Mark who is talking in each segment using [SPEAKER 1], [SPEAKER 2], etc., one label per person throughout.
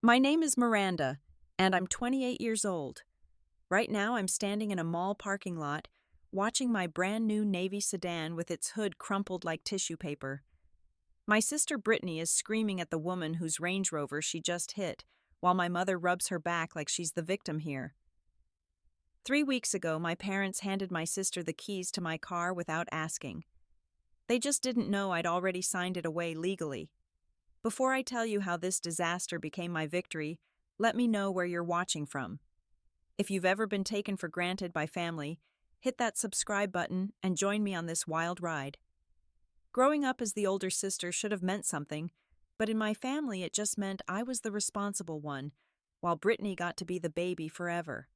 [SPEAKER 1] My name is Miranda, and I'm 28 years old. Right now, I'm standing in a mall parking lot, watching my brand new navy sedan with its hood crumpled like tissue paper. My sister Brittany is screaming at the woman whose Range Rover she just hit, while my mother rubs her back like she's the victim here. 3 weeks ago, my parents handed my sister the keys to my car without asking. They just didn't know I'd already signed it away legally. Before I tell you how this disaster became my victory, let me know where you're watching from. If you've ever been taken for granted by family, hit that subscribe button and join me on this wild ride. Growing up as the older sister should have meant something, but in my family it just meant I was the responsible one, while Brittany got to be the baby forever.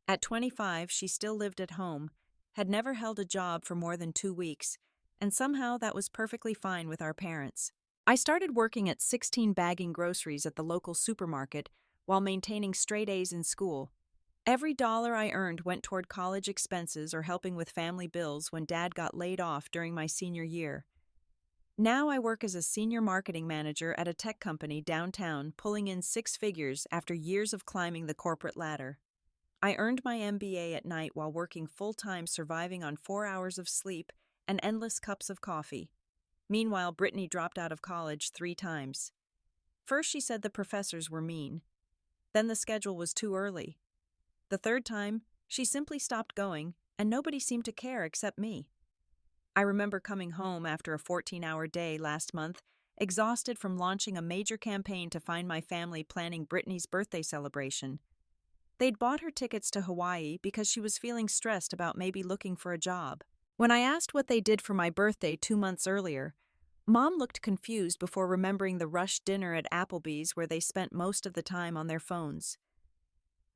[SPEAKER 1] At 25, she still lived at home, had never held a job for more than 2 weeks, and somehow that was perfectly fine with our parents. I started working at 16 bagging groceries at the local supermarket while maintaining straight A's in school. Every dollar I earned went toward college expenses or helping with family bills when Dad got laid off during my senior year. Now I work as a senior marketing manager at a tech company downtown, pulling in six figures after years of climbing the corporate ladder. I earned my MBA at night while working full-time, surviving on 4 hours of sleep and endless cups of coffee. Meanwhile, Brittany dropped out of college 3 times. First, she said the professors were mean. Then the schedule was too early. The third time, she simply stopped going, and nobody seemed to care except me. I remember coming home after a 14-hour day last month, exhausted from launching a major campaign to find my family planning Brittany's birthday celebration. They'd bought her tickets to Hawaii because she was feeling stressed about maybe looking for a job. When I asked what they did for my birthday 2 months earlier, Mom looked confused before remembering the rushed dinner at Applebee's where they spent most of the time on their phones.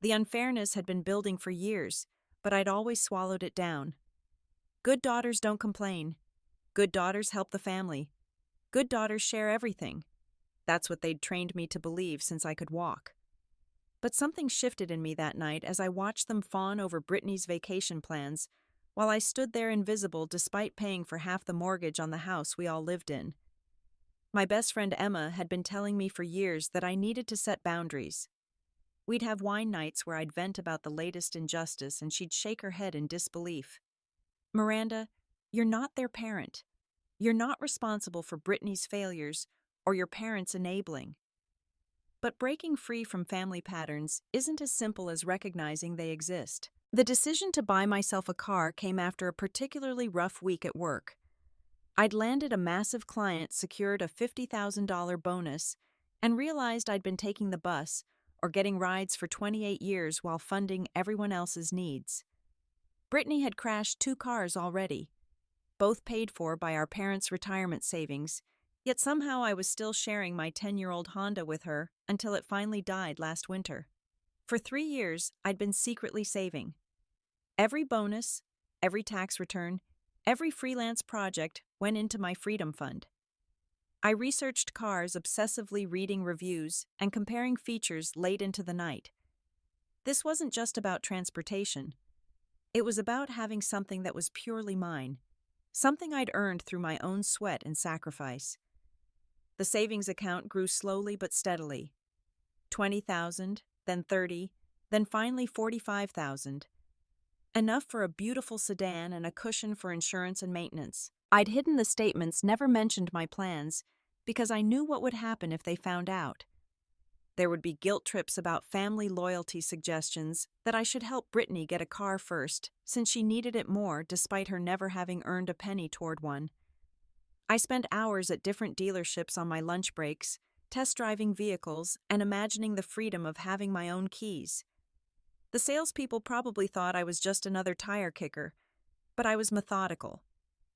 [SPEAKER 1] The unfairness had been building for years, but I'd always swallowed it down. Good daughters don't complain. Good daughters help the family. Good daughters share everything. That's what they'd trained me to believe since I could walk. But something shifted in me that night as I watched them fawn over Brittany's vacation plans, while I stood there invisible despite paying for half the mortgage on the house we all lived in. My best friend Emma had been telling me for years that I needed to set boundaries. We'd have wine nights where I'd vent about the latest injustice and she'd shake her head in disbelief. Miranda, you're not their parent. You're not responsible for Brittany's failures or your parents' enabling. But breaking free from family patterns isn't as simple as recognizing they exist. The decision to buy myself a car came after a particularly rough week at work. I'd landed a massive client, secured a $50,000 bonus, and realized I'd been taking the bus or getting rides for 28 years while funding everyone else's needs. Brittany had crashed 2 cars already, both paid for by our parents' retirement savings, yet somehow I was still sharing my 10-year-old Honda with her until it finally died last winter. For 3 years, I'd been secretly saving. Every bonus, every tax return, every freelance project went into my freedom fund. I researched cars, obsessively reading reviews and comparing features late into the night. This wasn't just about transportation. It was about having something that was purely mine, something I'd earned through my own sweat and sacrifice. The savings account grew slowly but steadily. 20,000, then 30, then finally 45,000. Enough for a beautiful sedan and a cushion for insurance and maintenance. I'd hidden the statements, never mentioned my plans, because I knew what would happen if they found out. There would be guilt trips about family loyalty suggestions that I should help Brittany get a car first, since she needed it more despite her never having earned a penny toward one. I spent hours at different dealerships on my lunch breaks, test driving vehicles and imagining the freedom of having my own keys. The salespeople probably thought I was just another tire kicker, but I was methodical.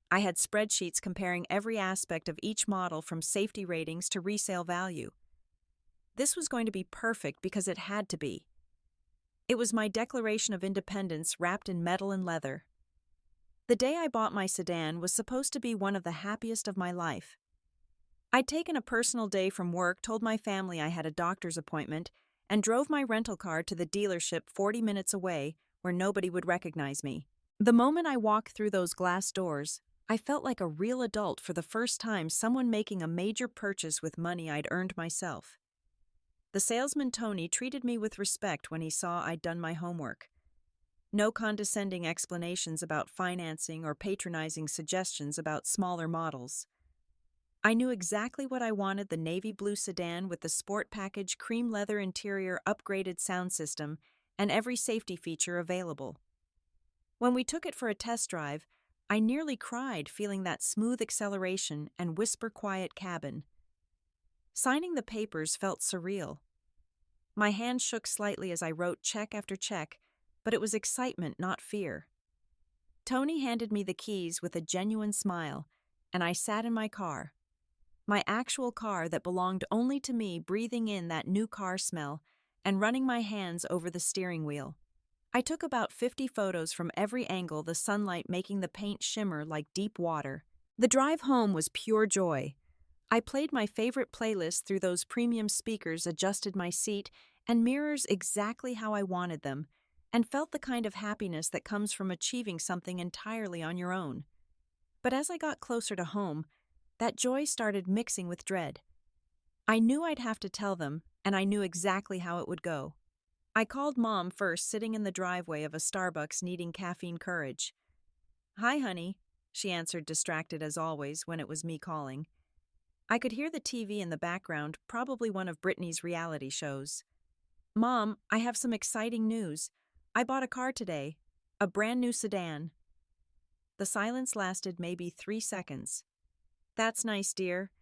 [SPEAKER 1] I had spreadsheets comparing every aspect of each model from safety ratings to resale value. This was going to be perfect because it had to be. It was my Declaration of Independence wrapped in metal and leather. The day I bought my sedan was supposed to be one of the happiest of my life. I'd taken a personal day from work, told my family I had a doctor's appointment, and drove my rental car to the dealership 40 minutes away where nobody would recognize me. The moment I walked through those glass doors, I felt like a real adult for the first time, someone making a major purchase with money I'd earned myself. The salesman Tony treated me with respect when he saw I'd done my homework. No condescending explanations about financing or patronizing suggestions about smaller models. I knew exactly what I wanted: the navy blue sedan with the sport package, cream leather interior, upgraded sound system, and every safety feature available. When we took it for a test drive, I nearly cried feeling that smooth acceleration and whisper-quiet cabin. Signing the papers felt surreal. My hand shook slightly as I wrote check after check, but it was excitement, not fear. Tony handed me the keys with a genuine smile, and I sat in my car. My actual car that belonged only to me, breathing in that new car smell and running my hands over the steering wheel. I took about 50 photos from every angle, the sunlight making the paint shimmer like deep water. The drive home was pure joy. I played my favorite playlist through those premium speakers, adjusted my seat and mirrors exactly how I wanted them, and felt the kind of happiness that comes from achieving something entirely on your own. But as I got closer to home, that joy started mixing with dread. I knew I'd have to tell them, and I knew exactly how it would go. I called Mom first, sitting in the driveway of a Starbucks needing caffeine courage. "Hi, honey," she answered, distracted as always when it was me calling. I could hear the TV in the background, probably one of Brittany's reality shows. "Mom, I have some exciting news. I bought a car today. A brand new sedan." The silence lasted maybe 3 seconds. "That's nice, dear.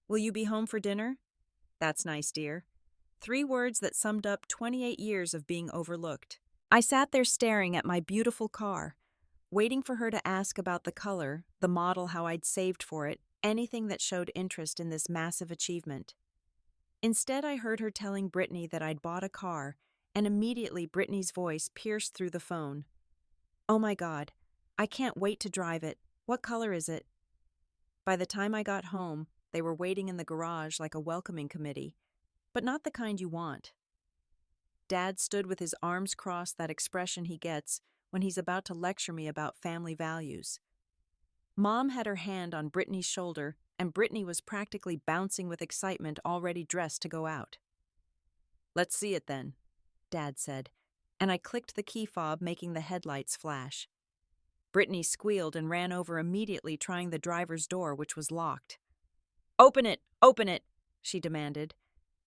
[SPEAKER 1] Will you be home for dinner?" "That's nice, dear." 3 words that summed up 28 years of being overlooked. I sat there staring at my beautiful car, waiting for her to ask about the color, the model, how I'd saved for it, anything that showed interest in this massive achievement. Instead, I heard her telling Brittany that I'd bought a car, and immediately Brittany's voice pierced through the phone. "Oh my God, I can't wait to drive it. What color is it?" By the time I got home, they were waiting in the garage like a welcoming committee, but not the kind you want. Dad stood with his arms crossed, that expression he gets when he's about to lecture me about family values. Mom had her hand on Brittany's shoulder, and Brittany was practically bouncing with excitement, already dressed to go out. "Let's see it then," Dad said, and I clicked the key fob, making the headlights flash. Brittany squealed and ran over immediately, trying the driver's door, which was locked. Open it," she demanded,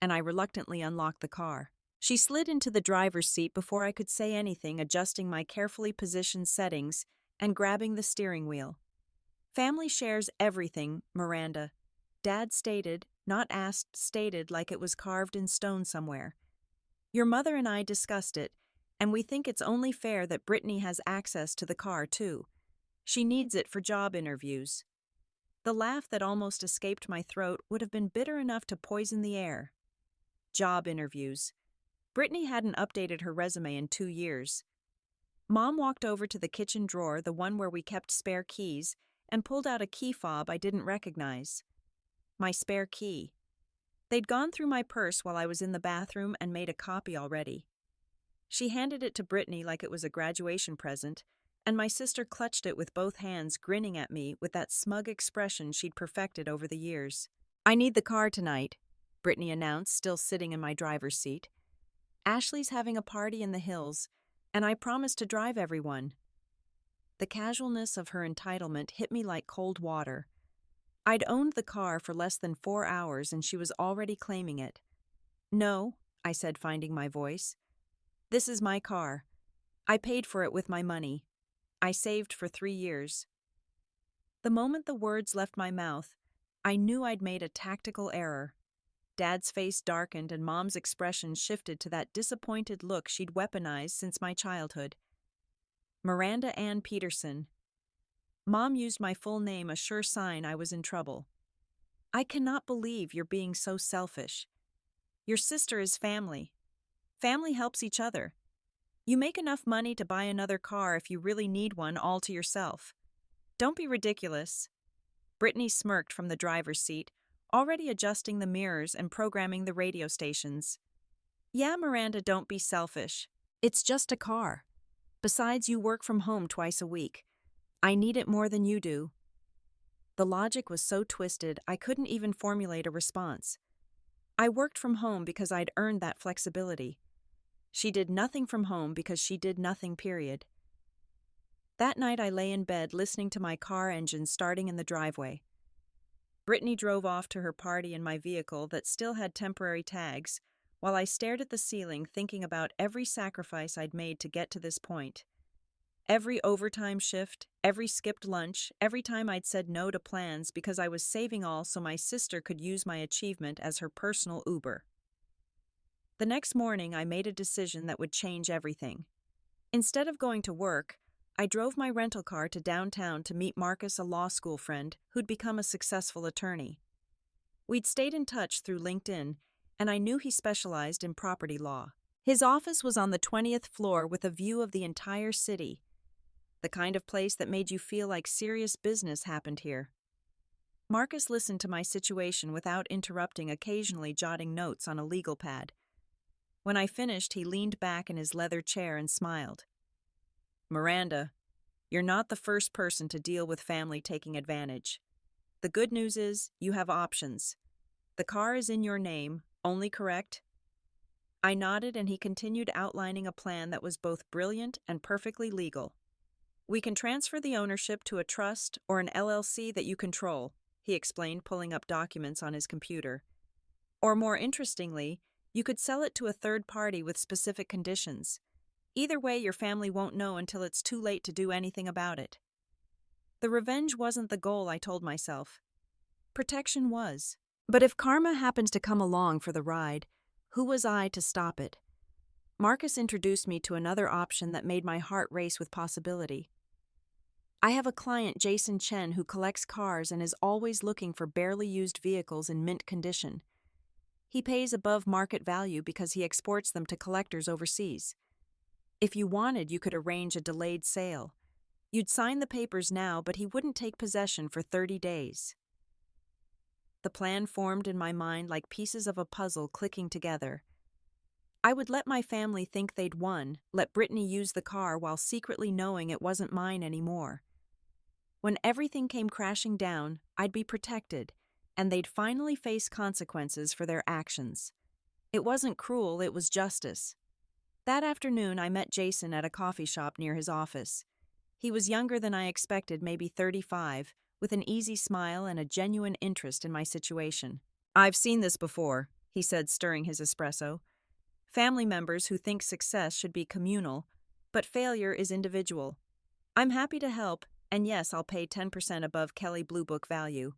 [SPEAKER 1] and I reluctantly unlocked the car. She slid into the driver's seat before I could say anything, adjusting my carefully positioned settings and grabbing the steering wheel. "Family shares everything, Miranda," Dad stated, not asked, stated like it was carved in stone somewhere. "Your mother and I discussed it, and we think it's only fair that Brittany has access to the car, too. She needs it for job interviews." The laugh that almost escaped my throat would have been bitter enough to poison the air. Job interviews. Brittany hadn't updated her resume in 2 years. Mom walked over to the kitchen drawer, the one where we kept spare keys, and pulled out a key fob I didn't recognize. My spare key. They'd gone through my purse while I was in the bathroom and made a copy already. She handed it to Brittany like it was a graduation present, and my sister clutched it with both hands, grinning at me with that smug expression she'd perfected over the years. "I need the car tonight," Brittany announced, still sitting in my driver's seat. "Ashley's having a party in the hills, and I promised to drive everyone." The casualness of her entitlement hit me like cold water. I'd owned the car for less than 4 hours, and she was already claiming it. "No," I said, finding my voice. "This is my car. I paid for it with my money. I saved for 3 years." The moment the words left my mouth, I knew I'd made a tactical error. Dad's face darkened and Mom's expression shifted to that disappointed look she'd weaponized since my childhood. Miranda Ann Peterson. Mom used my full name, a sure sign I was in trouble. "I cannot believe you're being so selfish. Your sister is family. Family helps each other. You make enough money to buy another car if you really need one all to yourself. Don't be ridiculous." Brittany smirked from the driver's seat, already adjusting the mirrors and programming the radio stations. "Yeah, Miranda, don't be selfish. It's just a car. Besides, you work from home twice a week. I need it more than you do." The logic was so twisted, I couldn't even formulate a response. I worked from home because I'd earned that flexibility. She did nothing from home because she did nothing, period. That night I lay in bed listening to my car engine starting in the driveway. Brittany drove off to her party in my vehicle that still had temporary tags, while I stared at the ceiling thinking about every sacrifice I'd made to get to this point. Every overtime shift, every skipped lunch, every time I'd said no to plans because I was saving all so my sister could use my achievement as her personal Uber. The next morning, I made a decision that would change everything. Instead of going to work, I drove my rental car to downtown to meet Marcus, a law school friend who'd become a successful attorney. We'd stayed in touch through LinkedIn, and I knew he specialized in property law. His office was on the 20th floor with a view of the entire city, the kind of place that made you feel like serious business happened here. Marcus listened to my situation without interrupting, occasionally jotting notes on a legal pad. When I finished, he leaned back in his leather chair and smiled. "Miranda, you're not the first person to deal with family taking advantage. The good news is, you have options. The car is in your name, only correct?" I nodded, and he continued outlining a plan that was both brilliant and perfectly legal. "We can transfer the ownership to a trust or an LLC that you control," he explained, pulling up documents on his computer. "Or more interestingly, you could sell it to a third party with specific conditions. Either way, your family won't know until it's too late to do anything about it." The revenge wasn't the goal, I told myself. Protection was. But if karma happens to come along for the ride, who was I to stop it? Marcus introduced me to another option that made my heart race with possibility. "I have a client, Jason Chen, who collects cars and is always looking for barely used vehicles in mint condition. He pays above market value because he exports them to collectors overseas. If you wanted, you could arrange a delayed sale. You'd sign the papers now, but he wouldn't take possession for 30 days. The plan formed in my mind like pieces of a puzzle clicking together. I would let my family think they'd won, let Brittany use the car while secretly knowing it wasn't mine anymore. When everything came crashing down, I'd be protected, and they'd finally face consequences for their actions. It wasn't cruel, it was justice. That afternoon, I met Jason at a coffee shop near his office. He was younger than I expected, maybe 35, with an easy smile and a genuine interest in my situation. "I've seen this before," he said, stirring his espresso. "Family members who think success should be communal, but failure is individual. I'm happy to help, and yes, I'll pay 10% above Kelley Blue Book value."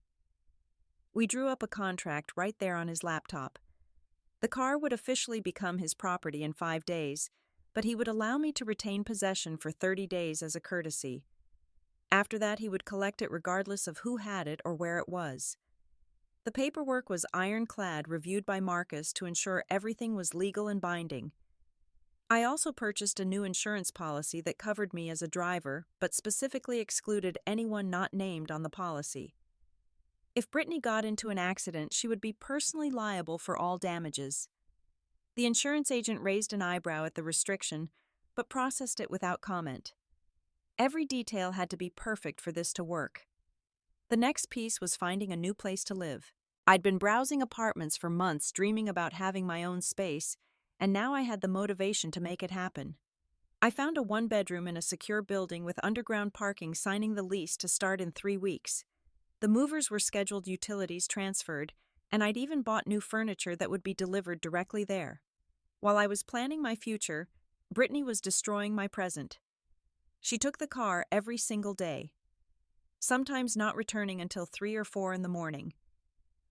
[SPEAKER 1] We drew up a contract right there on his laptop. The car would officially become his property in 5 days, but he would allow me to retain possession for 30 days as a courtesy. After that, he would collect it regardless of who had it or where it was. The paperwork was ironclad, reviewed by Marcus to ensure everything was legal and binding. I also purchased a new insurance policy that covered me as a driver, but specifically excluded anyone not named on the policy. If Brittany got into an accident, she would be personally liable for all damages. The insurance agent raised an eyebrow at the restriction, but processed it without comment. Every detail had to be perfect for this to work. The next piece was finding a new place to live. I'd been browsing apartments for months, dreaming about having my own space, and now I had the motivation to make it happen. I found a 1-bedroom in a secure building with underground parking, signing the lease to start in 3 weeks. The movers were scheduled, utilities transferred, and I'd even bought new furniture that would be delivered directly there. While I was planning my future, Brittany was destroying my present. She took the car every single day, sometimes not returning until 3 or 4 in the morning.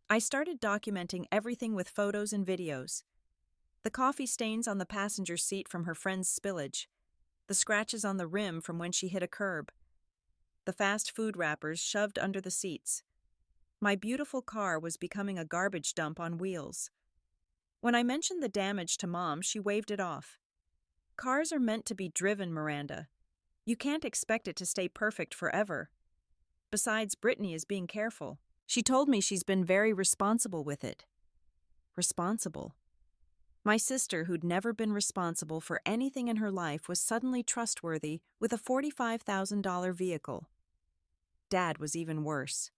[SPEAKER 1] I started documenting everything with photos and videos. The coffee stains on the passenger seat from her friend's spillage, the scratches on the rim from when she hit a curb, the fast food wrappers shoved under the seats. My beautiful car was becoming a garbage dump on wheels. When I mentioned the damage to Mom, she waved it off. "Cars are meant to be driven, Miranda. You can't expect it to stay perfect forever. Besides, Brittany is being careful. She told me she's been very responsible with it." Responsible? My sister, who'd never been responsible for anything in her life, was suddenly trustworthy with a $45,000 vehicle. Dad was even worse.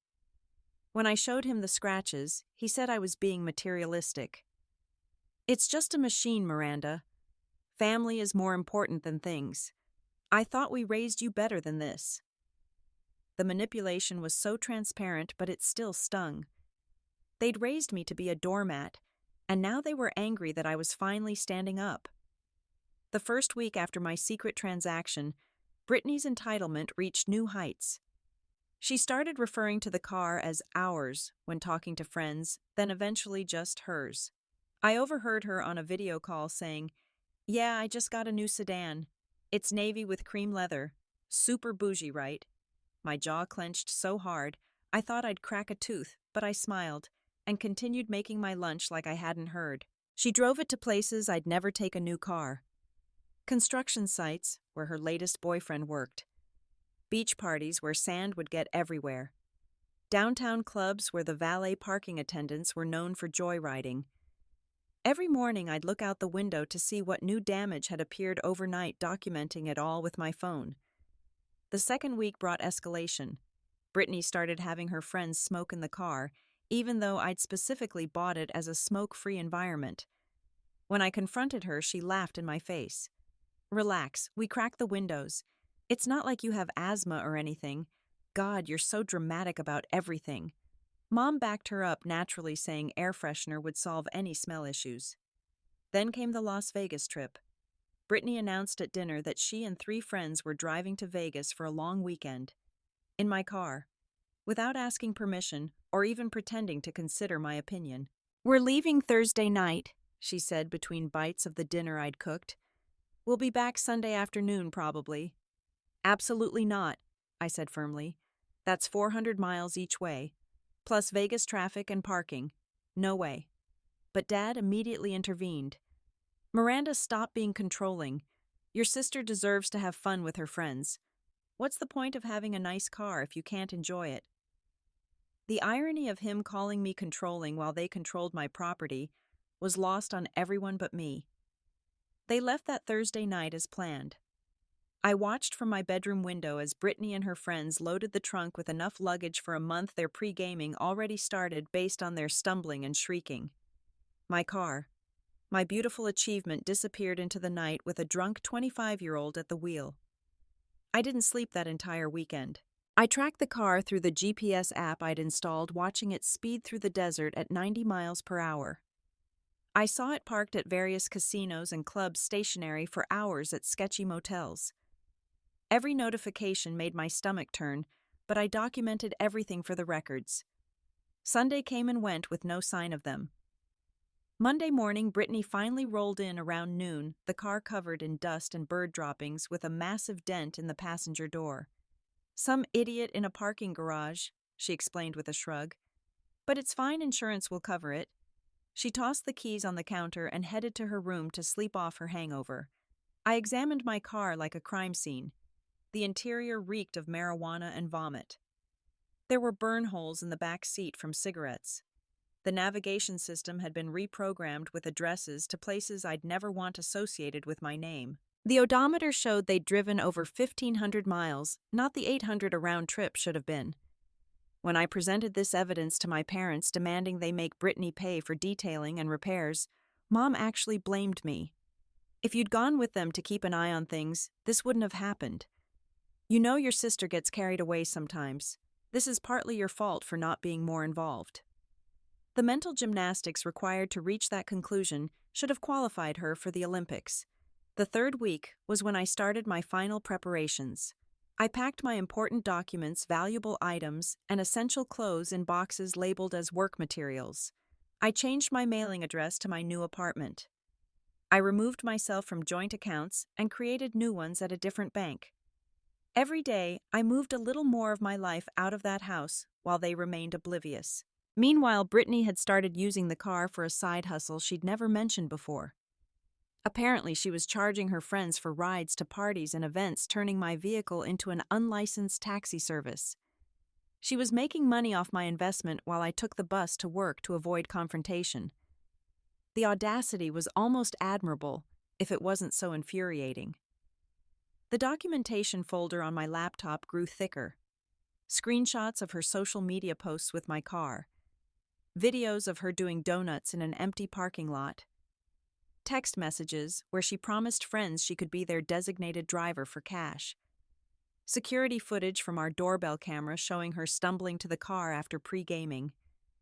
[SPEAKER 1] When I showed him the scratches, he said I was being materialistic. It's just a machine, Miranda. Family is more important than things. I thought we raised you better than this. The manipulation was so transparent, but it still stung. They'd raised me to be a doormat, and now they were angry that I was finally standing up. The first week after my secret transaction, Brittany's entitlement reached new heights. She started referring to the car as ours when talking to friends, then eventually just hers. I overheard her on a video call saying, "Yeah, I just got a new sedan. It's navy with cream leather. Super bougie, right?" My jaw clenched so hard, I thought I'd crack a tooth, but I smiled and continued making my lunch like I hadn't heard. She drove it to places I'd never take a new car. Construction sites, where her latest boyfriend worked. Beach parties where sand would get everywhere. Downtown clubs where the valet parking attendants were known for joyriding. Every morning I'd look out the window to see what new damage had appeared overnight, documenting it all with my phone. The second week brought escalation. Brittany started having her friends smoke in the car, even though I'd specifically bought it as a smoke-free environment. When I confronted her, she laughed in my face. "Relax, we cracked the windows. It's not like you have asthma or anything. God, you're so dramatic about everything." Mom backed her up, naturally saying air freshener would solve any smell issues. Then came the Las Vegas trip. Brittany announced at dinner that she and 3 friends were driving to Vegas for a long weekend. In my car. Without asking permission or even pretending to consider my opinion. "We're leaving Thursday night," she said between bites of the dinner I'd cooked. "We'll be back Sunday afternoon, probably." "Absolutely not," I said firmly. "That's 400 miles each way, plus Vegas traffic and parking. No way." But Dad immediately intervened. "Miranda, stop being controlling. Your sister deserves to have fun with her friends. What's the point of having a nice car if you can't enjoy it?" The irony of him calling me controlling while they controlled my property was lost on everyone but me. They left that Thursday night as planned. I watched from my bedroom window as Brittany and her friends loaded the trunk with enough luggage for a month their pre-gaming already started based on their stumbling and shrieking. My car, my beautiful achievement, disappeared into the night with a drunk 25-year-old at the wheel. I didn't sleep that entire weekend. I tracked the car through the GPS app I'd installed, watching it speed through the desert at 90 miles per hour. I saw it parked at various casinos and clubs, stationary for hours at sketchy motels. Every notification made my stomach turn, but I documented everything for the records. Sunday came and went with no sign of them. Monday morning, Brittany finally rolled in around noon, the car covered in dust and bird droppings with a massive dent in the passenger door. "Some idiot in a parking garage," she explained with a shrug. "But it's fine, insurance will cover it." She tossed the keys on the counter and headed to her room to sleep off her hangover. I examined my car like a crime scene. The interior reeked of marijuana and vomit. There were burn holes in the back seat from cigarettes. The navigation system had been reprogrammed with addresses to places I'd never want associated with my name. The odometer showed they'd driven over 1,500 miles, not the 800 a round trip should have been. When I presented this evidence to my parents, demanding they make Brittany pay for detailing and repairs, Mom actually blamed me. "If you'd gone with them to keep an eye on things, this wouldn't have happened. You know your sister gets carried away sometimes. This is partly your fault for not being more involved." The mental gymnastics required to reach that conclusion should have qualified her for the Olympics. The third week was when I started my final preparations. I packed my important documents, valuable items, and essential clothes in boxes labeled as work materials. I changed my mailing address to my new apartment. I removed myself from joint accounts and created new ones at a different bank. Every day, I moved a little more of my life out of that house while they remained oblivious. Meanwhile, Brittany had started using the car for a side hustle she'd never mentioned before. Apparently, she was charging her friends for rides to parties and events, turning my vehicle into an unlicensed taxi service. She was making money off my investment while I took the bus to work to avoid confrontation. The audacity was almost admirable, if it wasn't so infuriating. The documentation folder on my laptop grew thicker. screenshots of her social media posts with my car, videos of her doing donuts in an empty parking lot, text messages where she promised friends she could be their designated driver for cash, security footage from our doorbell camera showing her stumbling to the car after pre-gaming,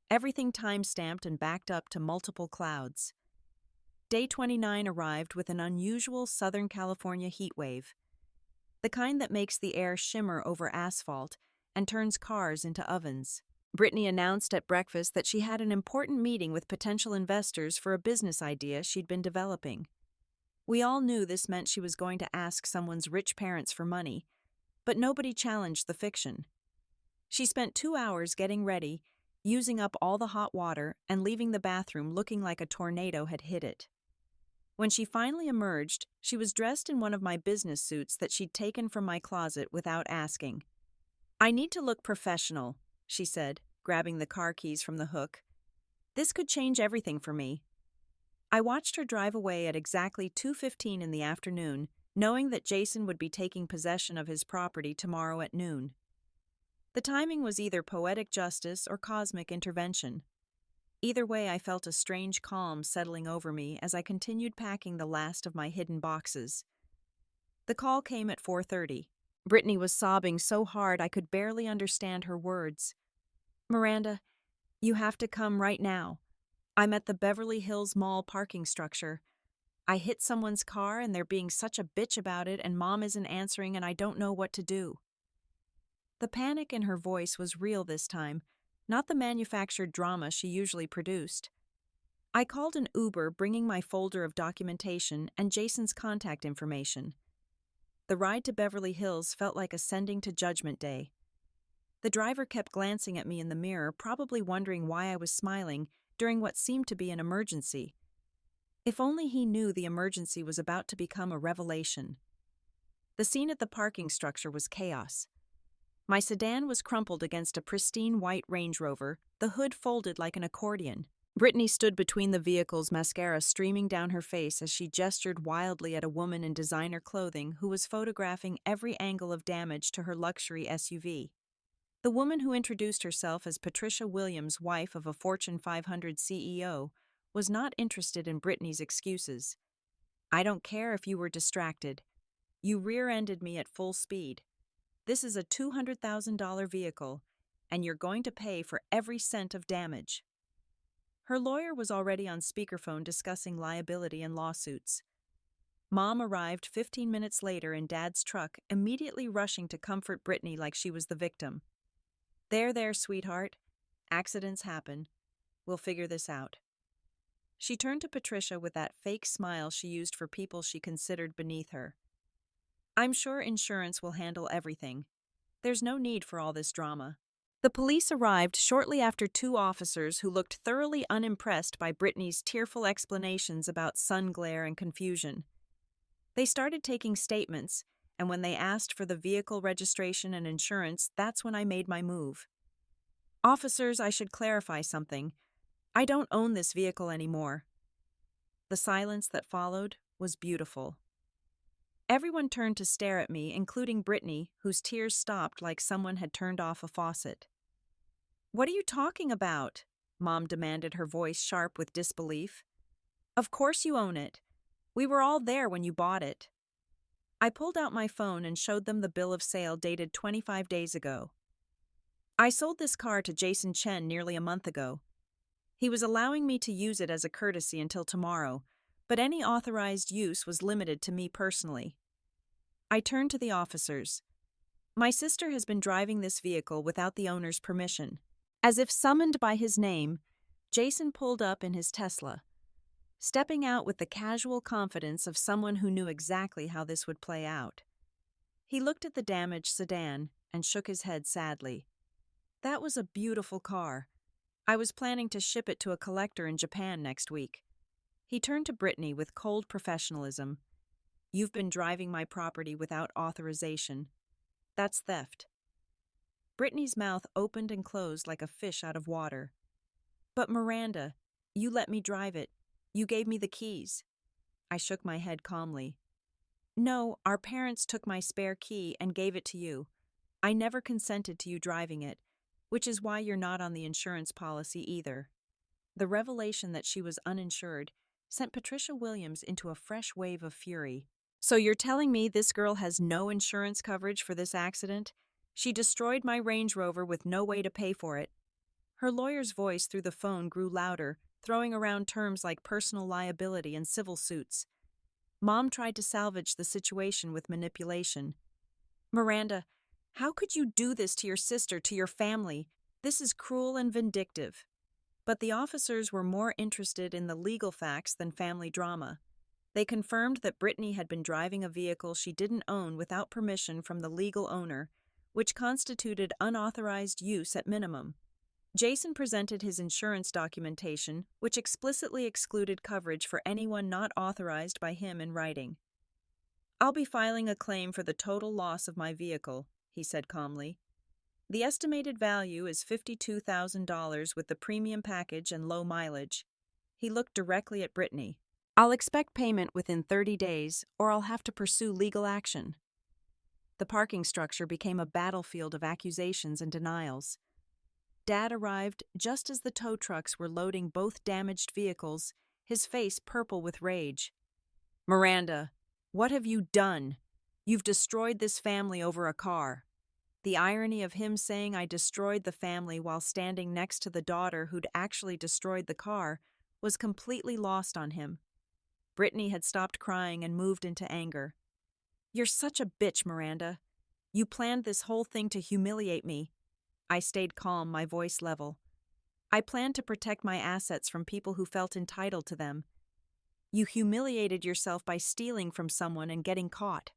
[SPEAKER 1] everything time-stamped and backed up to multiple clouds. Day 29 arrived with an unusual Southern California heat wave, the kind that makes the air shimmer over asphalt and turns cars into ovens. Brittany announced at breakfast that she had an important meeting with potential investors for a business idea she'd been developing. We all knew this meant she was going to ask someone's rich parents for money, but nobody challenged the fiction. She spent 2 hours getting ready, using up all the hot water and leaving the bathroom looking like a tornado had hit it. When she finally emerged, she was dressed in one of my business suits that she'd taken from my closet without asking. "I need to look professional," she said, grabbing the car keys from the hook. "This could change everything for me." I watched her drive away at exactly 2:15 in the afternoon, knowing that Jason would be taking possession of his property tomorrow at noon. The timing was either poetic justice or cosmic intervention. Either way, I felt a strange calm settling over me as I continued packing the last of my hidden boxes. The call came at 4:30. Brittany was sobbing so hard I could barely understand her words. "Miranda, you have to come right now. I'm at the Beverly Hills Mall parking structure. I hit someone's car and they're being such a bitch about it and Mom isn't answering and I don't know what to do." The panic in her voice was real this time, not the manufactured drama she usually produced. I called an Uber, bringing my folder of documentation and Jason's contact information. The ride to Beverly Hills felt like ascending to Judgment Day. The driver kept glancing at me in the mirror, probably wondering why I was smiling during what seemed to be an emergency. If only he knew the emergency was about to become a revelation. The scene at the parking structure was chaos. My sedan was crumpled against a pristine white Range Rover, the hood folded like an accordion. Brittany stood between the vehicles, mascara streaming down her face as she gestured wildly at a woman in designer clothing who was photographing every angle of damage to her luxury SUV. The woman who introduced herself as Patricia Williams, wife of a Fortune 500 CEO, was not interested in Brittany's excuses. "I don't care if you were distracted. You rear-ended me at full speed. This is a $200,000 vehicle, and you're going to pay for every cent of damage." Her lawyer was already on speakerphone discussing liability and lawsuits. Mom arrived 15 minutes later in Dad's truck, immediately rushing to comfort Brittany like she was the victim. There, sweetheart. Accidents happen. We'll figure this out." She turned to Patricia with that fake smile she used for people she considered beneath her. "I'm sure insurance will handle everything. There's no need for all this drama." The police arrived shortly after 2 officers who looked thoroughly unimpressed by Brittany's tearful explanations about sun glare and confusion. They started taking statements, and when they asked for the vehicle registration and insurance, that's when I made my move. "Officers, I should clarify something. I don't own this vehicle anymore." The silence that followed was beautiful. Everyone turned to stare at me, including Brittany, whose tears stopped like someone had turned off a faucet. "What are you talking about?" Mom demanded, her voice sharp with disbelief. "Of course you own it. We were all there when you bought it." I pulled out my phone and showed them the bill of sale dated 25 days ago. "I sold this car to Jason Chen nearly a month ago. He was allowing me to use it as a courtesy until tomorrow, but any authorized use was limited to me personally." I turned to the officers. "My sister has been driving this vehicle without the owner's permission." As if summoned by his name, Jason pulled up in his Tesla, stepping out with the casual confidence of someone who knew exactly how this would play out. He looked at the damaged sedan and shook his head sadly. "That was a beautiful car. I was planning to ship it to a collector in Japan next week." He turned to Brittany with cold professionalism. "You've been driving my property without authorization. That's theft." Brittany's mouth opened and closed like a fish out of water. "But Miranda, you let me drive it. You gave me the keys." I shook my head calmly. "No, our parents took my spare key and gave it to you. I never consented to you driving it, which is why you're not on the insurance policy either." The revelation that she was uninsured sent Patricia Williams into a fresh wave of fury. "So you're telling me this girl has no insurance coverage for this accident? She destroyed my Range Rover with no way to pay for it." Her lawyer's voice through the phone grew louder, throwing around terms like personal liability and civil suits. Mom tried to salvage the situation with manipulation. "Miranda, how could you do this to your sister, to your family? This is cruel and vindictive." But the officers were more interested in the legal facts than family drama. They confirmed that Brittany had been driving a vehicle she didn't own without permission from the legal owner, which constituted unauthorized use at minimum. Jason presented his insurance documentation, which explicitly excluded coverage for anyone not authorized by him in writing. "I'll be filing a claim for the total loss of my vehicle," he said calmly. "The estimated value is $52,000 with the premium package and low mileage." He looked directly at Brittany. "I'll expect payment within 30 days, or I'll have to pursue legal action." The parking structure became a battlefield of accusations and denials. Dad arrived just as the tow trucks were loading both damaged vehicles, his face purple with rage. "Miranda, what have you done? You've destroyed this family over a car." The irony of him saying I destroyed the family while standing next to the daughter who'd actually destroyed the car was completely lost on him. Brittany had stopped crying and moved into anger. "You're such a bitch, Miranda. You planned this whole thing to humiliate me." I stayed calm, my voice level. "I planned to protect my assets from people who felt entitled to them. You humiliated yourself by stealing from someone and getting caught."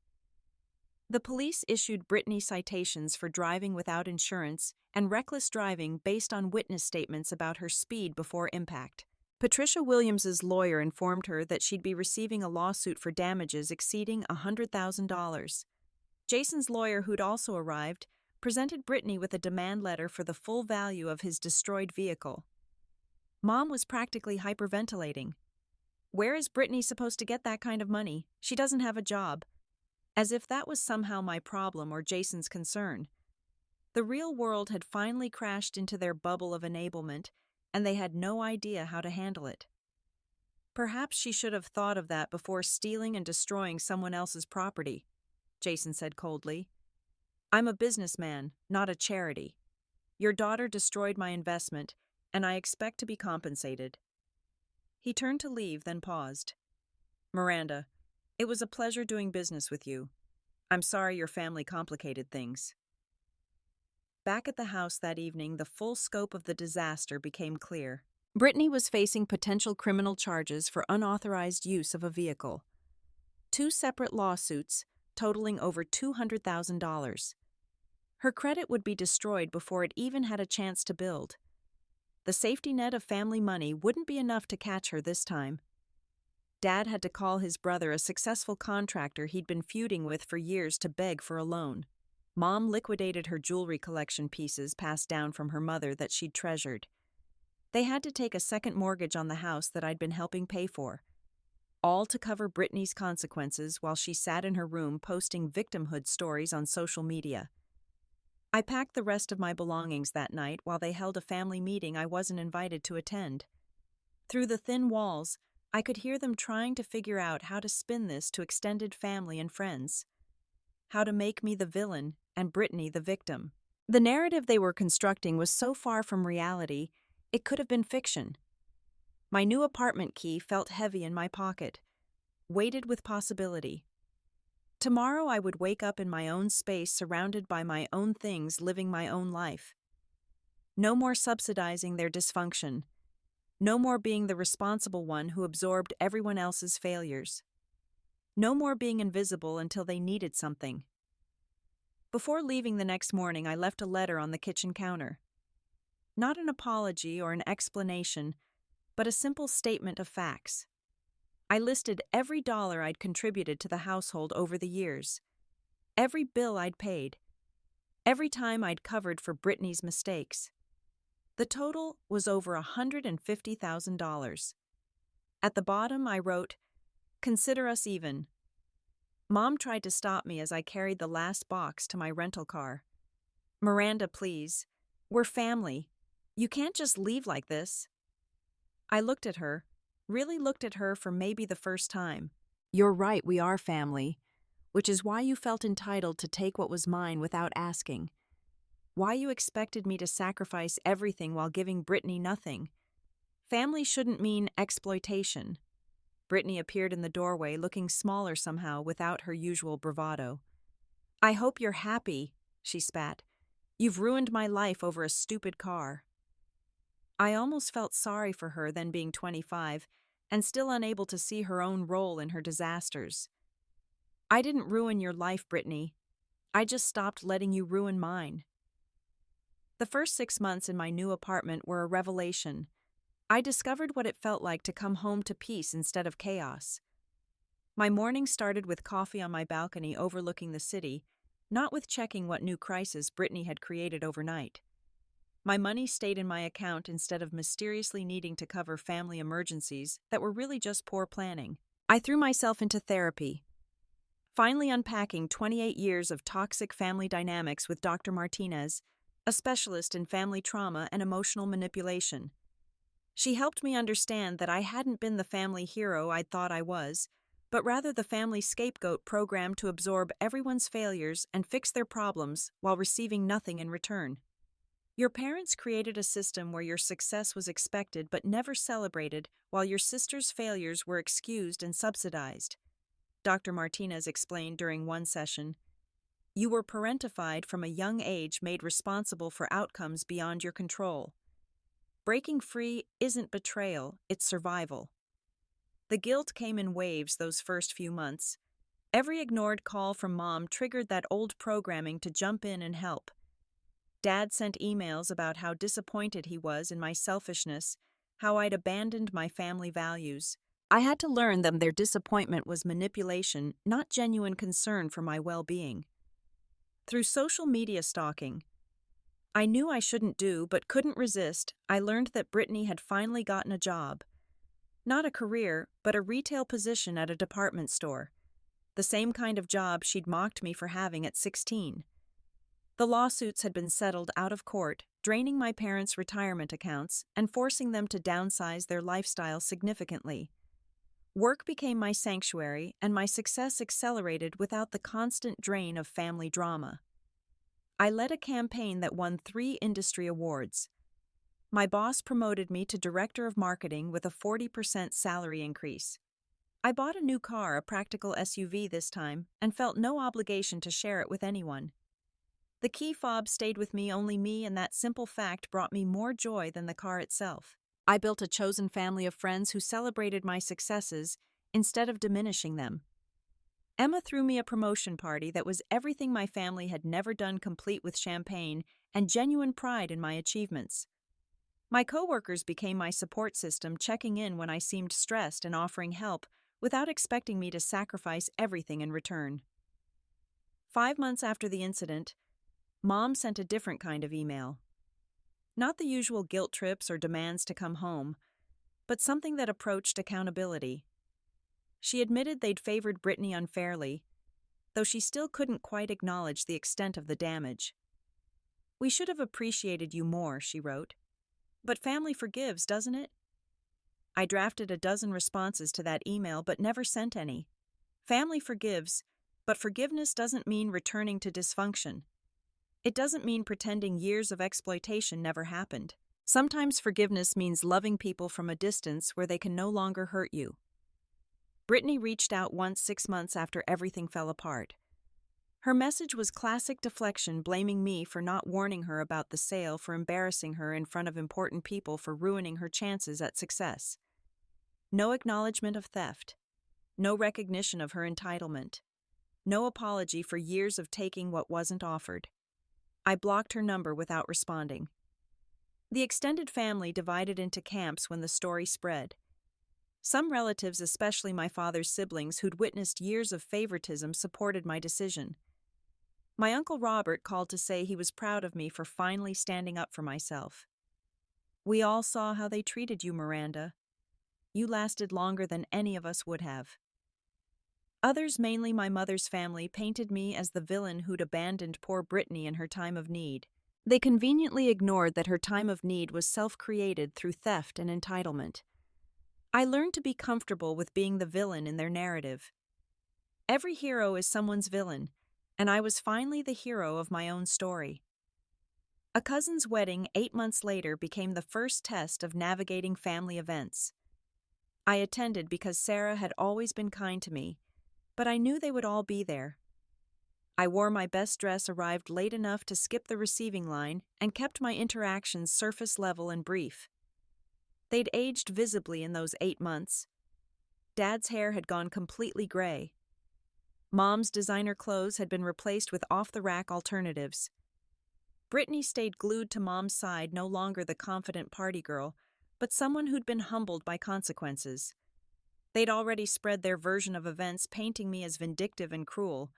[SPEAKER 1] The police issued Brittany citations for driving without insurance and reckless driving based on witness statements about her speed before impact. Patricia Williams's lawyer informed her that she'd be receiving a lawsuit for damages exceeding $100,000. Jason's lawyer, who'd also arrived, presented Brittany with a demand letter for the full value of his destroyed vehicle. Mom was practically hyperventilating. "Where is Brittany supposed to get that kind of money? She doesn't have a job." As if that was somehow my problem or Jason's concern. The real world had finally crashed into their bubble of enablement, and they had no idea how to handle it. "Perhaps she should have thought of that before stealing and destroying someone else's property," Jason said coldly. "I'm a businessman, not a charity. Your daughter destroyed my investment, and I expect to be compensated." He turned to leave, then paused. "Miranda, it was a pleasure doing business with you. I'm sorry your family complicated things." Back at the house that evening, the full scope of the disaster became clear. Brittany was facing potential criminal charges for unauthorized use of a vehicle. 2 separate lawsuits, totaling over $200,000. Her credit would be destroyed before it even had a chance to build. The safety net of family money wouldn't be enough to catch her this time. Dad had to call his brother, a successful contractor he'd been feuding with for years, to beg for a loan. Mom liquidated her jewelry collection pieces passed down from her mother that she'd treasured. They had to take a second mortgage on the house that I'd been helping pay for, all to cover Brittany's consequences while she sat in her room posting victimhood stories on social media. I packed the rest of my belongings that night while they held a family meeting I wasn't invited to attend. Through the thin walls, I could hear them trying to figure out how to spin this to extended family and friends. How to make me the villain and Brittany the victim. The narrative they were constructing was so far from reality, it could have been fiction. My new apartment key felt heavy in my pocket, weighted with possibility. Tomorrow I would wake up in my own space, surrounded by my own things, living my own life. No more subsidizing their dysfunction. No more being the responsible one who absorbed everyone else's failures. No more being invisible until they needed something. Before leaving the next morning, I left a letter on the kitchen counter. Not an apology or an explanation, but a simple statement of facts. I listed every dollar I'd contributed to the household over the years, every bill I'd paid, every time I'd covered for Brittany's mistakes. The total was over $150,000. At the bottom, I wrote, "Consider us even." Mom tried to stop me as I carried the last box to my rental car. Miranda, please. We're family. You can't just leave like this. I looked at her, really looked at her for maybe the first time. You're right, we are family, which is why you felt entitled to take what was mine without asking. Why you expected me to sacrifice everything while giving Brittany nothing. Family shouldn't mean exploitation. Brittany appeared in the doorway, looking smaller somehow without her usual bravado. I hope you're happy, she spat. You've ruined my life over a stupid car. I almost felt sorry for her then being 25 and still unable to see her own role in her disasters. I didn't ruin your life, Brittany. I just stopped letting you ruin mine. The first 6 months in my new apartment were a revelation. I discovered what it felt like to come home to peace instead of chaos. My morning started with coffee on my balcony overlooking the city, not with checking what new crisis Brittany had created overnight. My money stayed in my account instead of mysteriously needing to cover family emergencies that were really just poor planning. I threw myself into therapy, finally unpacking 28 years of toxic family dynamics with Dr. Martinez, a specialist in family trauma and emotional manipulation. She helped me understand that I hadn't been the family hero I'd thought I was, but rather the family scapegoat programmed to absorb everyone's failures and fix their problems while receiving nothing in return. Your parents created a system where your success was expected but never celebrated, while your sister's failures were excused and subsidized. Dr. Martinez explained during one session, you were parentified from a young age, made responsible for outcomes beyond your control. Breaking free isn't betrayal, it's survival. The guilt came in waves those first few months. Every ignored call from Mom triggered that old programming to jump in and help. Dad sent emails about how disappointed he was in my selfishness, how I'd abandoned my family values. I had to learn that their disappointment was manipulation, not genuine concern for my well-being. Through social media stalking, I knew I shouldn't do but couldn't resist. I learned that Brittany had finally gotten a job. Not a career, but a retail position at a department store. The same kind of job she'd mocked me for having at 16. The lawsuits had been settled out of court, draining my parents' retirement accounts and forcing them to downsize their lifestyle significantly. Work became my sanctuary, and my success accelerated without the constant drain of family drama. I led a campaign that won 3 industry awards. My boss promoted me to director of marketing with a 40% salary increase. I bought a new car, a practical SUV this time, and felt no obligation to share it with anyone. The key fob stayed with me, only me, and that simple fact brought me more joy than the car itself. I built a chosen family of friends who celebrated my successes instead of diminishing them. Emma threw me a promotion party that was everything my family had never done, complete with champagne and genuine pride in my achievements. My coworkers became my support system, checking in when I seemed stressed and offering help without expecting me to sacrifice everything in return. 5 months after the incident, Mom sent a different kind of email. Not the usual guilt trips or demands to come home, but something that approached accountability. She admitted they'd favored Brittany unfairly, though she still couldn't quite acknowledge the extent of the damage. We should have appreciated you more, she wrote. But family forgives, doesn't it? I drafted a dozen responses to that email but never sent any. Family forgives, but forgiveness doesn't mean returning to dysfunction. It doesn't mean pretending years of exploitation never happened. Sometimes forgiveness means loving people from a distance where they can no longer hurt you. Brittany reached out once 6 months after everything fell apart. Her message was classic deflection, blaming me for not warning her about the sale, for embarrassing her in front of important people, for ruining her chances at success. No acknowledgement of theft. No recognition of her entitlement. No apology for years of taking what wasn't offered. I blocked her number without responding. The extended family divided into camps when the story spread. Some relatives, especially my father's siblings who'd witnessed years of favoritism, supported my decision. My Uncle Robert called to say he was proud of me for finally standing up for myself. We all saw how they treated you, Miranda. You lasted longer than any of us would have. Others, mainly my mother's family, painted me as the villain who'd abandoned poor Brittany in her time of need. They conveniently ignored that her time of need was self-created through theft and entitlement. I learned to be comfortable with being the villain in their narrative. Every hero is someone's villain, and I was finally the hero of my own story. A cousin's wedding 8 months later became the first test of navigating family events. I attended because Sarah had always been kind to me, but I knew they would all be there. I wore my best dress, arrived late enough to skip the receiving line, and kept my interactions surface level and brief. They'd aged visibly in those 8 months. Dad's hair had gone completely gray. Mom's designer clothes had been replaced with off-the-rack alternatives. Brittany stayed glued to Mom's side, no longer the confident party girl, but someone who'd been humbled by consequences. They'd already spread their version of events, painting me as vindictive and cruel,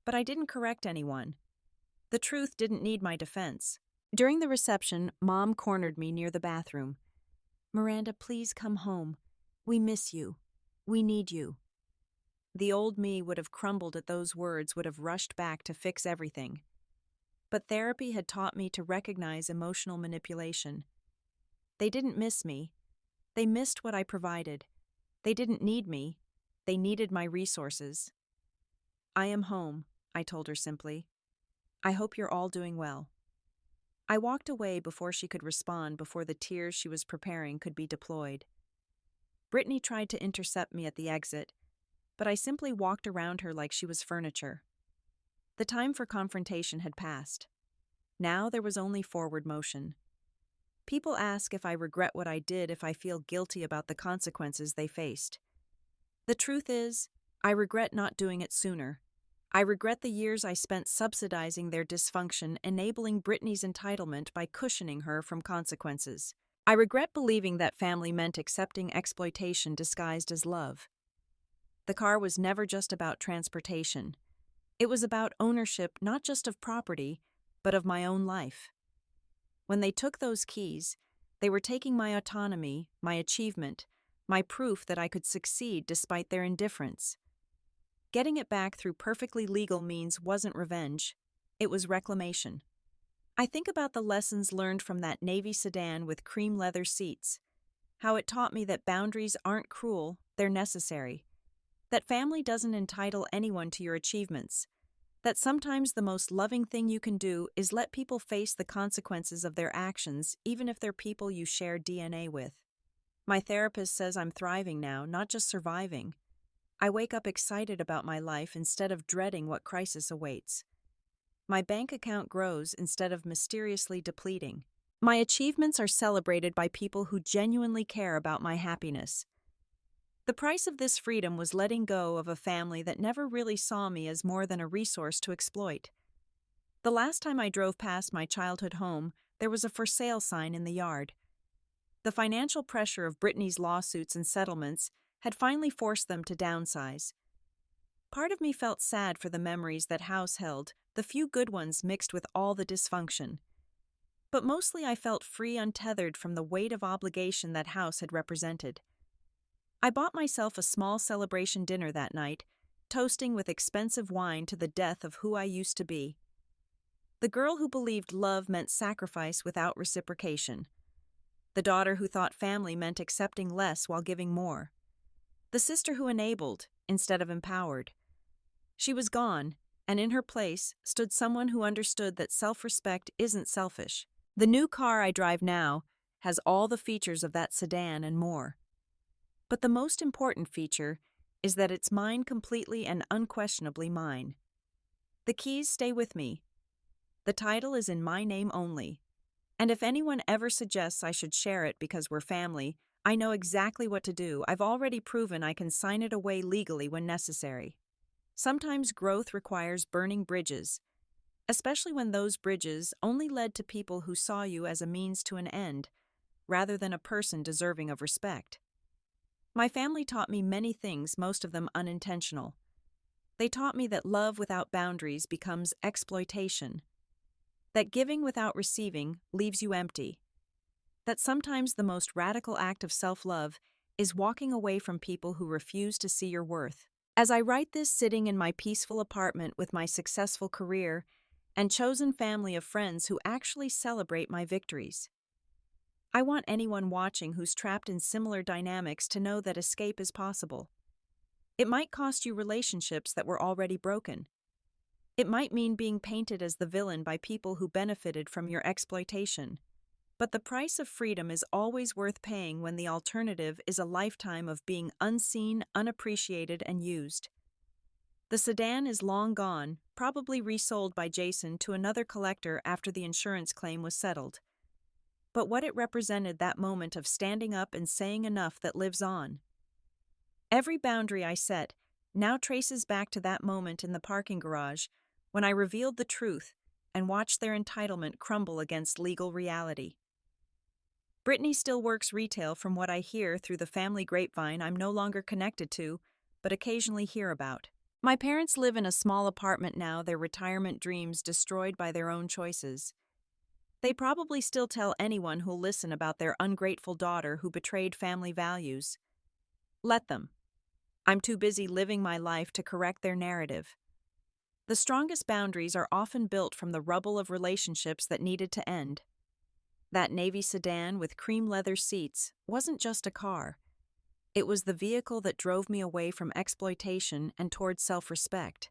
[SPEAKER 1] but I didn't correct anyone. The truth didn't need my defense. During the reception, Mom cornered me near the bathroom. "Miranda, please come home. We miss you. We need you." The old me would have crumbled at those words, would have rushed back to fix everything. But therapy had taught me to recognize emotional manipulation. They didn't miss me. They missed what I provided. They didn't need me. They needed my resources. "I am home," I told her simply. "I hope you're all doing well." I walked away before she could respond, before the tears she was preparing could be deployed. Brittany tried to intercept me at the exit, but I simply walked around her like she was furniture. The time for confrontation had passed. Now there was only forward motion. People ask if I regret what I did, if I feel guilty about the consequences they faced. The truth is, I regret not doing it sooner. I regret the years I spent subsidizing their dysfunction, enabling Brittany's entitlement by cushioning her from consequences. I regret believing that family meant accepting exploitation disguised as love. The car was never just about transportation. It was about ownership, not just of property, but of my own life. When they took those keys, they were taking my autonomy, my achievement, my proof that I could succeed despite their indifference. Getting it back through perfectly legal means wasn't revenge, it was reclamation. I think about the lessons learned from that navy sedan with cream leather seats, how it taught me that boundaries aren't cruel, they're necessary, that family doesn't entitle anyone to your achievements, that sometimes the most loving thing you can do is let people face the consequences of their actions, even if they're people you share DNA with. My therapist says I'm thriving now, not just surviving. I wake up excited about my life instead of dreading what crisis awaits. My bank account grows instead of mysteriously depleting. My achievements are celebrated by people who genuinely care about my happiness. The price of this freedom was letting go of a family that never really saw me as more than a resource to exploit. The last time I drove past my childhood home, there was a for sale sign in the yard. The financial pressure of Brittany's lawsuits and settlements had finally forced them to downsize. Part of me felt sad for the memories that house held, the few good ones mixed with all the dysfunction. But mostly I felt free, untethered from the weight of obligation that house had represented. I bought myself a small celebration dinner that night, toasting with expensive wine to the death of who I used to be. The girl who believed love meant sacrifice without reciprocation. The daughter who thought family meant accepting less while giving more. The sister who enabled instead of empowered. She was gone, and in her place stood someone who understood that self-respect isn't selfish. The new car I drive now has all the features of that sedan and more. But the most important feature is that it's mine, completely and unquestionably mine. The keys stay with me. The title is in my name only. And if anyone ever suggests I should share it because we're family, I know exactly what to do. I've already proven I can sign it away legally when necessary. Sometimes growth requires burning bridges, especially when those bridges only led to people who saw you as a means to an end, rather than a person deserving of respect. My family taught me many things, most of them unintentional. They taught me that love without boundaries becomes exploitation, that giving without receiving leaves you empty, that sometimes the most radical act of self-love is walking away from people who refuse to see your worth. As I write this sitting in my peaceful apartment with my successful career, and chosen family of friends who actually celebrate my victories. I want anyone watching who's trapped in similar dynamics to know that escape is possible. It might cost you relationships that were already broken. It might mean being painted as the villain by people who benefited from your exploitation. But the price of freedom is always worth paying when the alternative is a lifetime of being unseen, unappreciated, and used. The sedan is long gone, probably resold by Jason to another collector after the insurance claim was settled. But what it represented that moment of standing up and saying enough that lives on. Every boundary I set now traces back to that moment in the parking garage when I revealed the truth and watched their entitlement crumble against legal reality. Brittany still works retail from what I hear through the family grapevine I'm no longer connected to, but occasionally hear about. My parents live in a small apartment now, their retirement dreams destroyed by their own choices. They probably still tell anyone who'll listen about their ungrateful daughter who betrayed family values. Let them. I'm too busy living my life to correct their narrative. The strongest boundaries are often built from the rubble of relationships that needed to end. That navy sedan with cream leather seats wasn't just a car. It was the vehicle that drove me away from exploitation and toward self-respect.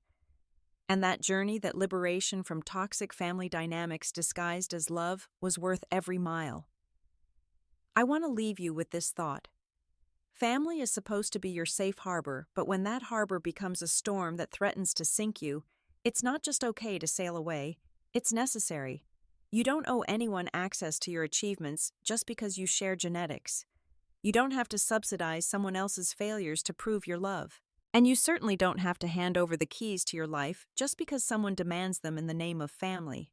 [SPEAKER 1] And that journey, that liberation from toxic family dynamics disguised as love, was worth every mile. I want to leave you with this thought. Family is supposed to be your safe harbor, but when that harbor becomes a storm that threatens to sink you, it's not just okay to sail away, it's necessary. You don't owe anyone access to your achievements just because you share genetics. You don't have to subsidize someone else's failures to prove your love. And you certainly don't have to hand over the keys to your life just because someone demands them in the name of family.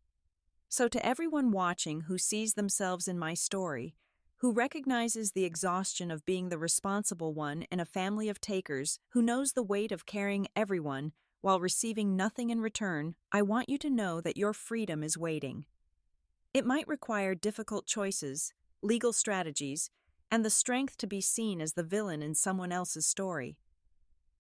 [SPEAKER 1] So to everyone watching who sees themselves in my story, who recognizes the exhaustion of being the responsible one in a family of takers, who knows the weight of carrying everyone while receiving nothing in return, I want you to know that your freedom is waiting. It might require difficult choices, legal strategies, and the strength to be seen as the villain in someone else's story.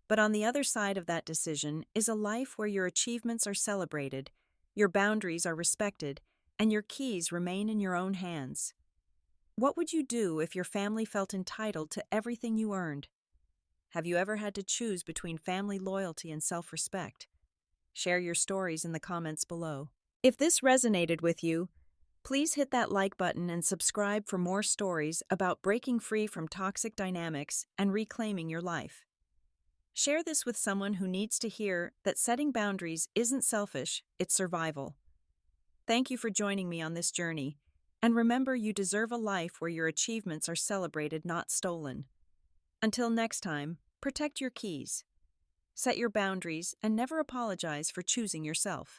[SPEAKER 1] But on the other side of that decision is a life where your achievements are celebrated, your boundaries are respected, and your keys remain in your own hands. What would you do if your family felt entitled to everything you earned? Have you ever had to choose between family loyalty and self-respect? Share your stories in the comments below. If this resonated with you, please hit that like button and subscribe for more stories about breaking free from toxic dynamics and reclaiming your life. Share this with someone who needs to hear that setting boundaries isn't selfish, it's survival. Thank you for joining me on this journey, and remember, you deserve a life where your achievements are celebrated, not stolen. Until next time, protect your keys, set your boundaries, and never apologize for choosing yourself.